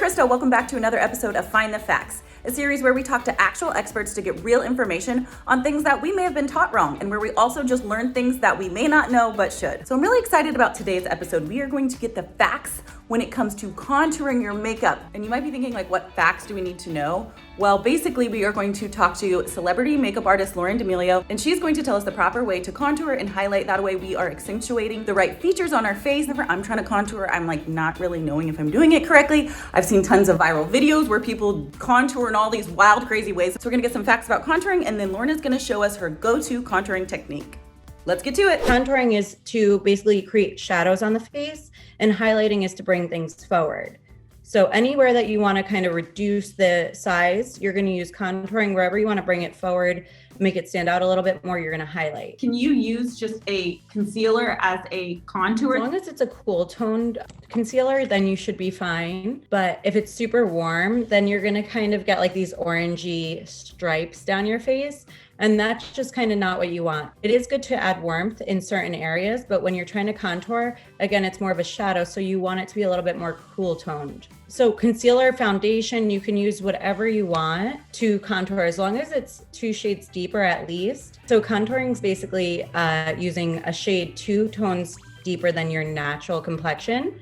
Krista, welcome back to another episode of Find the Facts, a series where we talk to actual experts to get real information on things that we may have been taught wrong and where we also just learn things that we may not know but should. So I'm really excited about today's episode. We are going to get the facts when it comes to contouring your makeup. And you might be thinking, like, what facts do we need to know? Well, basically, we are going to talk to celebrity makeup artist Lauren Damelio, and she's going to tell us the proper way to contour and highlight. That way we are accentuating the right features on our face. Whenever I'm trying to contour, I'm like not really knowing if I'm doing it correctly. I've seen tons of viral videos where people contour in all these wild, crazy ways. So we're gonna get some facts about contouring, and then Lauren is gonna show us her go-to contouring technique. Let's get to it. Contouring is to basically create shadows on the face, and highlighting is to bring things forward. So anywhere that you want to kind of reduce the size, you're going to use contouring. Wherever you want to bring it forward, make it stand out a little bit more, you're going to highlight. Can you use just a concealer as a contour? As long as it's a cool toned concealer, then you should be fine. But if it's super warm, then you're going to kind of get like these orangey stripes down your face. And that's just kind of not what you want. It is good to add warmth in certain areas, but when you're trying to contour, again, it's more of a shadow. So you want it to be a little bit more cool toned. So concealer, foundation, you can use whatever you want to contour as long as it's 2 shades deeper at least. So contouring is basically using a shade 2 tones deeper than your natural complexion.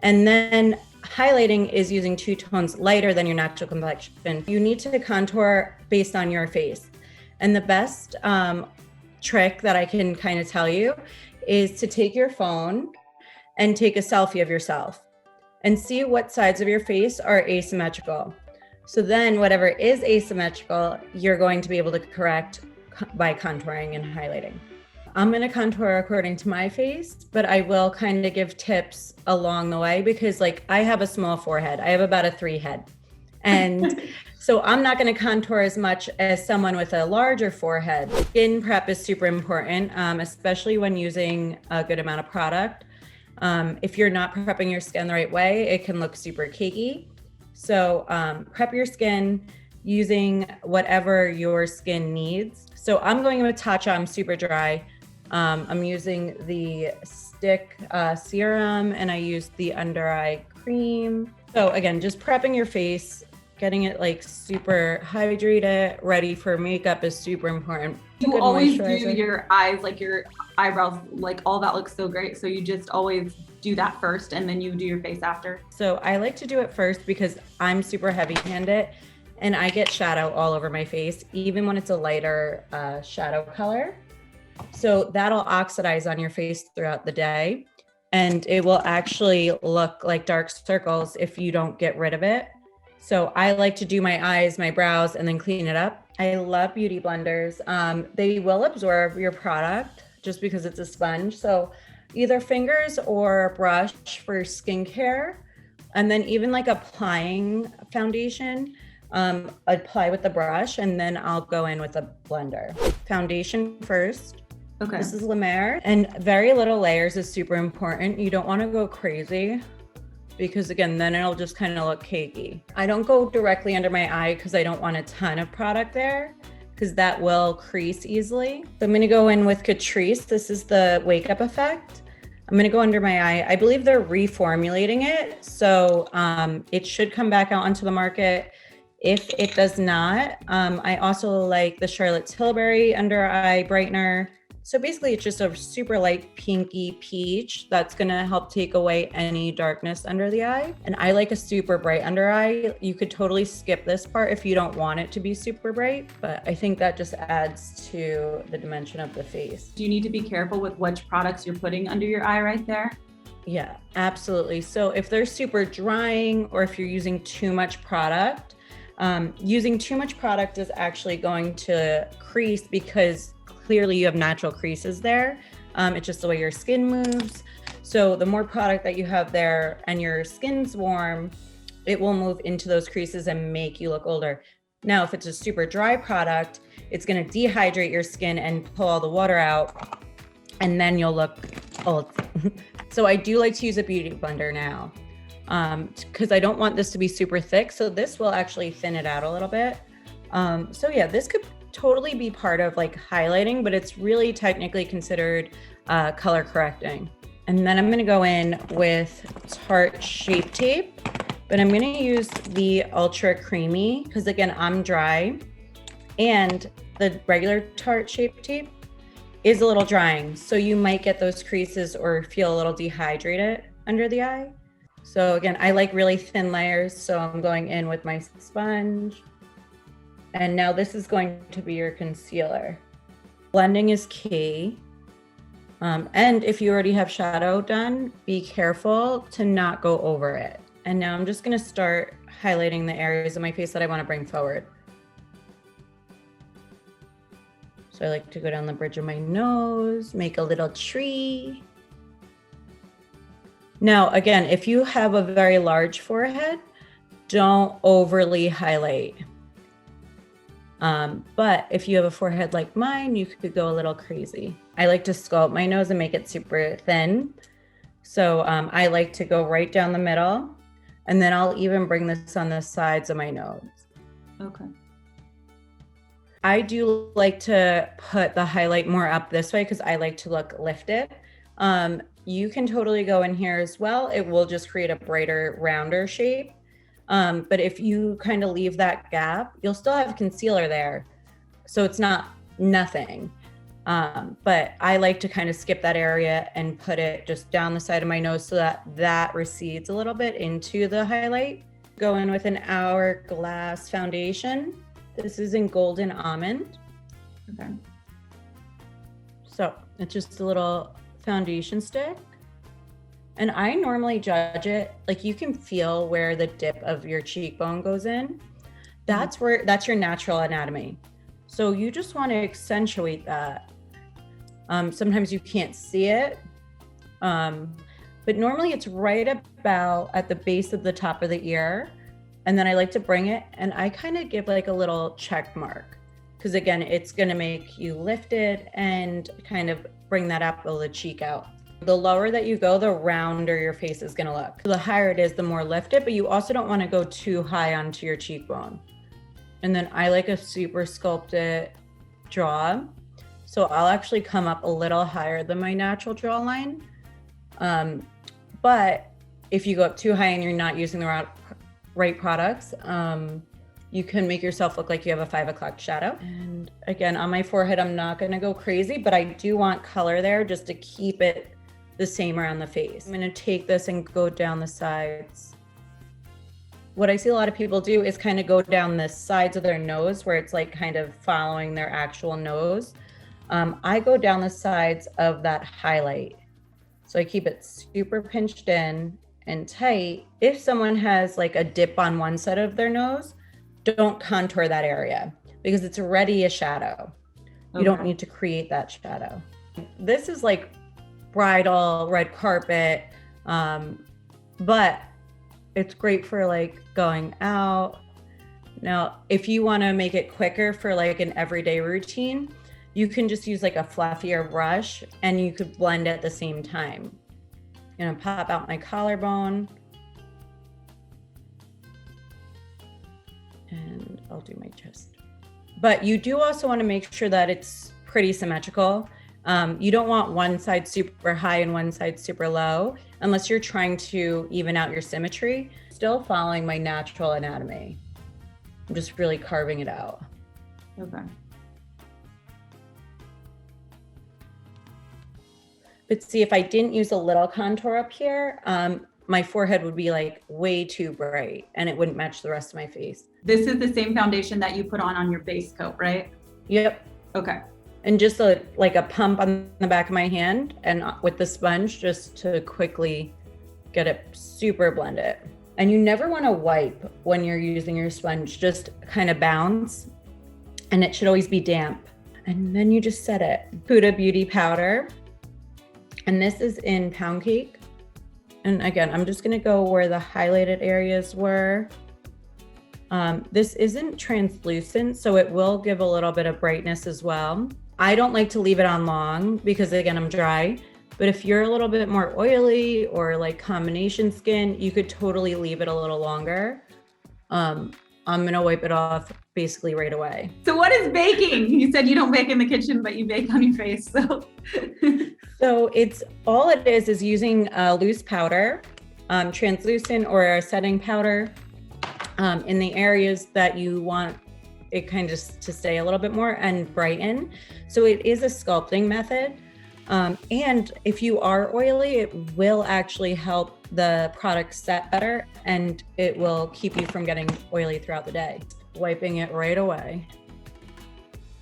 And then highlighting is using 2 tones lighter than your natural complexion. You need to contour based on your face. And the best trick that I can kind of tell you is to take your phone and take a selfie of yourself and see what sides of your face are asymmetrical. So then whatever is asymmetrical, you're going to be able to correct by contouring and highlighting. I'm going to contour according to my face, but I will kind of give tips along the way because like I have a small forehead. I have about a 3 head. And so I'm not going to contour as much as someone with a larger forehead. Skin prep is super important, especially when using a good amount of product. If you're not prepping your skin the right way, it can look super cakey. So prep your skin using whatever your skin needs. So I'm going with Tatcha. I'm super dry. I'm using the stick serum, and I use the under eye cream. So again, just prepping your face, getting it like super hydrated, ready for makeup is super important. You always do your eyes, like your eyebrows, like all that looks so great. So you just always do that first and then you do your face after. So I like to do it first because I'm super heavy-handed and I get shadow all over my face, even when it's a lighter shadow color. So that'll oxidize on your face throughout the day. And it will actually look like dark circles if you don't get rid of it. So I like to do my eyes, my brows, and then clean it up. I love beauty blenders. They will absorb your product just because it's a sponge. So either fingers or brush for skincare. And then even like applying foundation, apply with the brush, and then I'll go in with a blender. Foundation first. Okay. This is La Mer, and very little layers is super important. You don't want to go crazy because again, then it'll just kind of look cakey. I don't go directly under my eye because I don't want a ton of product there because that will crease easily. So I'm going to go in with Catrese. This is the Wake Up Effect. I'm going to go under my eye. I believe they're reformulating it. So it should come back out onto the market. If it does not, I also like the Charlotte Tilbury under eye brightener. So basically it's just a super light pinky peach that's gonna help take away any darkness under the eye. And I like a super bright under eye. You could totally skip this part if you don't want it to be super bright, but I think that just adds to the dimension of the face. Do you need to be careful with which products you're putting under your eye right there? Yeah, absolutely. So if they're super drying or if you're using too much product, using too much product is actually going to crease because clearly you have natural creases there. It's just the way your skin moves. So the more product that you have there and your skin's warm, it will move into those creases and make you look older. Now, if it's a super dry product, it's gonna dehydrate your skin and pull all the water out, and then you'll look old. So I do like to use a beauty blender now because I don't want this to be super thick. So this will actually thin it out a little bit. So yeah, this could totally be part of like highlighting, but it's really technically considered color correcting. And then I'm gonna go in with Tarte Shape Tape. but I'm gonna use the Ultra Creamy because again, I'm dry and the regular Tarte Shape Tape is a little drying. So you might get those creases or feel a little dehydrated under the eye. So again, I like really thin layers. So I'm going in with my sponge. And now this is going to be your concealer. Blending is key. And if you already have shadow done, be careful to not go over it. And now I'm just gonna start highlighting the areas of my face that I wanna bring forward. So I like to go down the bridge of my nose, make a little tree. Now, again, if you have a very large forehead, don't overly highlight. But if you have a forehead like mine, you could go a little crazy. I like to sculpt my nose and make it super thin. So I like to go right down the middle, and then I'll even bring this on the sides of my nose. Okay. I do like to put the highlight more up this way because I like to look lifted. You can totally go in here as well. It will just create a brighter, rounder shape. But if you kind of leave that gap, you'll still have concealer there. So it's not nothing. But I like to kind of skip that area and put it just down the side of my nose so that that recedes a little bit into the highlight. Go in with an Hourglass foundation. This is in Golden Almond. Okay. So it's just a little foundation stick. And I normally judge it, like you can feel where the dip of your cheekbone goes in. That's your natural anatomy. So you just want to accentuate that. Sometimes you can't see it, but normally it's right about at the base of the top of the ear. And then I like to bring it and I kind of give like a little check mark because again, it's going to make you lifted and kind of bring that apple of the cheek out. The lower that you go, the rounder your face is going to look. The higher it is, the more lifted, but you also don't want to go too high onto your cheekbone. And then I like a super sculpted jaw. So I'll actually come up a little higher than my natural jawline. But if you go up too high and you're not using the right products, you can make yourself look like you have a 5 o'clock shadow. And again, on my forehead, I'm not gonna go crazy, but I do want color there just to keep it the same around the face. I'm gonna take this and go down the sides. What I see a lot of people do is kind of go down the sides of their nose where it's like kind of following their actual nose. I go down the sides of that highlight. So I keep it super pinched in and tight. If someone has like a dip on one side of their nose, don't contour that area because it's already a shadow. You don't need to create that shadow. This is like bridal, red carpet, but it's great for like going out. Now, if you want to make it quicker for like an everyday routine, you can just use like a fluffier brush and you could blend at the same time. I'm gonna pop out my collarbone and I'll do my chest. But you do also want to make sure that it's pretty symmetrical. You don't want one side super high and one side super low unless you're trying to even out your symmetry. Still following my natural anatomy. I'm just really carving it out. Okay. But see, if I didn't use a little contour up here, my forehead would be like way too bright and it wouldn't match the rest of my face. This is the same foundation that you put on your base coat, right? Yep. Okay. And just like a pump on the back of my hand and with the sponge just to quickly get it super blended. And you never want to wipe when you're using your sponge, just kind of bounce and it should always be damp. And then you just set it. Huda Beauty powder. And this is in Pound Cake. And again, I'm just gonna go where the highlighted areas were. This isn't translucent, so it will give a little bit of brightness as well. I don't like to leave it on long because again, I'm dry. But if you're a little bit more oily or like combination skin, you could totally leave it a little longer. I'm gonna wipe it off basically right away. So what is baking? You said you don't bake in the kitchen, but you bake on your face, so. So it's all it is using a loose powder translucent or a setting powder in the areas that you want it kind of to stay a little bit more and brighten. So it is a sculpting method. And if you are oily, it will actually help the product set better, and it will keep you from getting oily throughout the day. Wiping it right away.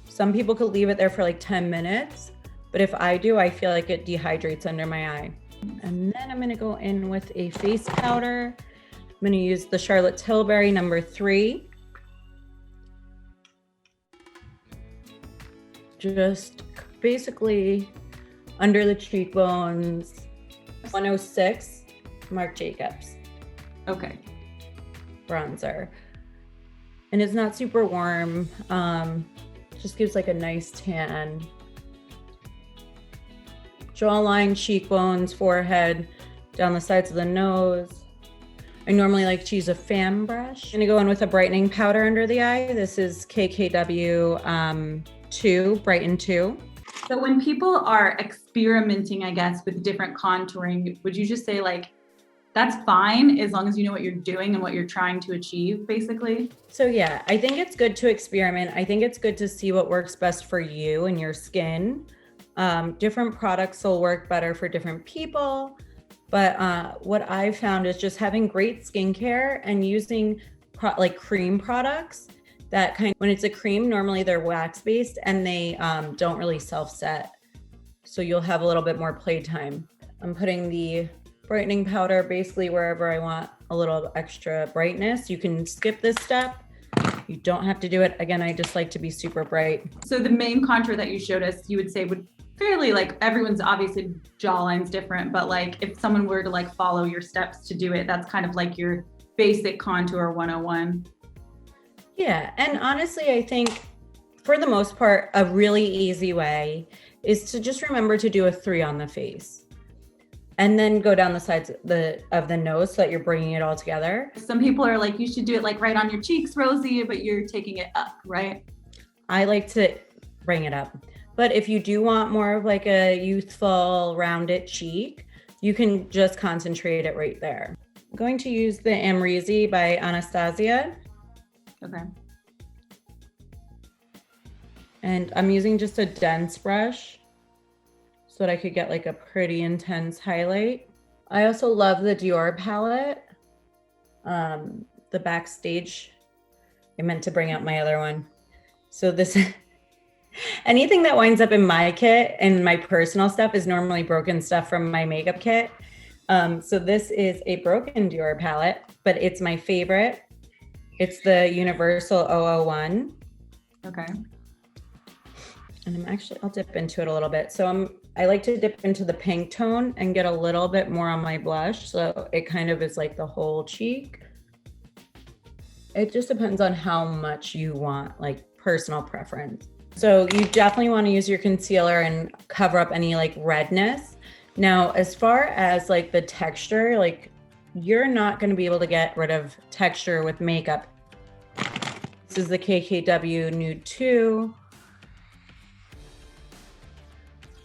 Some people could leave it there for like 10 minutes, but if I do, I feel like it dehydrates under my eye. And then I'm gonna go in with a face powder. I'm gonna use the Charlotte Tilbury number 3. Just basically under the cheekbones. 106 Marc Jacobs. Okay. Bronzer. And it's not super warm. Just gives like a nice tan. Jawline, cheekbones, forehead, down the sides of the nose. I normally like to use a fan brush. I'm gonna go in with a brightening powder under the eye. This is KKW 2, Brighten 2. So when people are experimenting, I guess, with different contouring, would you just say like, that's fine as long as you know what you're doing and what you're trying to achieve, basically? So yeah, I think it's good to experiment. I think it's good to see what works best for you and your skin. Different products will work better for different people. But what I've found is just having great skincare and using like cream products that when it's a cream, normally they're wax-based and they don't really self-set. So you'll have a little bit more playtime. I'm putting the brightening powder basically wherever I want a little extra brightness. You can skip this step. You don't have to do it. Again, I just like to be super bright. So the main contour that you showed us, you would say would fairly, like, everyone's obviously jawline's different, but like if someone were to like follow your steps to do it, that's kind of like your basic contour 101. Yeah, and honestly, I think for the most part, a really easy way is to just remember to do a 3 on the face. And then go down the sides of the nose so that you're bringing it all together. Some people are like, you should do it like right on your cheeks, Rosie, but you're taking it up, right? I like to bring it up. But if you do want more of like a youthful, rounded cheek, you can just concentrate it right there. I'm going to use the Amrezy by Anastasia. Okay. And I'm using just a dense brush so that I could get like a pretty intense highlight. I also love the Dior palette. The Backstage, I meant to bring out my other one. So this, anything that winds up in my kit and my personal stuff is normally broken stuff from my makeup kit. So this is a broken Dior palette, but it's my favorite. It's the Universal 001. Okay. And I'll dip into it a little bit. So I like to dip into the pink tone and get a little bit more on my blush. So it kind of is like the whole cheek. It just depends on how much you want, like personal preference. So you definitely want to use your concealer and cover up any like redness. Now, as far as like the texture, like you're not going to be able to get rid of texture with makeup. This is the KKW Nude 2.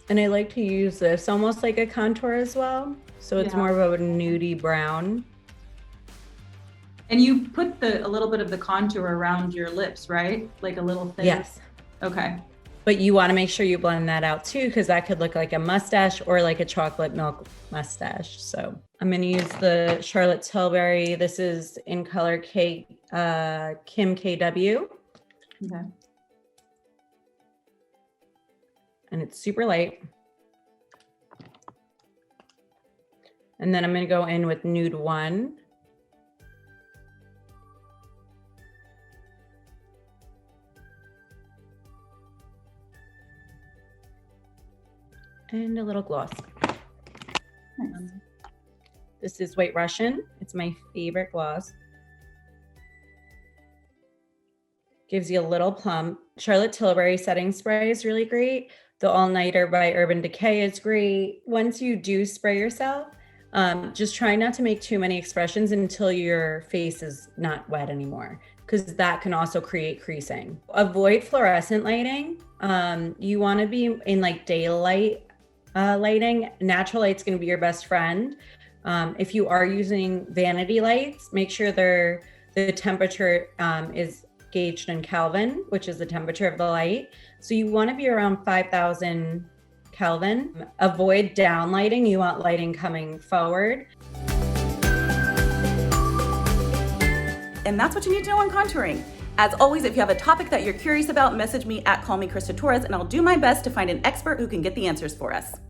And I like to use this almost like a contour as well. So it's more of a nudie brown. And you put a little bit of the contour around your lips, right? Like a little thing? Yes. Okay. But you want to make sure you blend that out too, because that could look like a mustache or like a chocolate milk mustache. So I'm going to use the Charlotte Tilbury. This is in color Kim KW. Okay. And it's super light. And then I'm going to go in with Nude 1. And a little gloss. Nice. This is White Russian. It's my favorite gloss. Gives you a little plump. Charlotte Tilbury setting spray is really great. The All Nighter by Urban Decay is great. Once you do spray yourself, just try not to make too many expressions until your face is not wet anymore, because that can also create creasing. Avoid fluorescent lighting. You want to be in like daylight lighting. Natural light's going to be your best friend, If you are using vanity lights, make sure the temperature is gauged in Kelvin, which is the temperature of the light. So you want to be around 5,000 Kelvin. Avoid down lighting. You want lighting coming forward. And that's what you need to know on contouring. As always, if you have a topic that you're curious about, message me at Call Me Krista Torres, and I'll do my best to find an expert who can get the answers for us.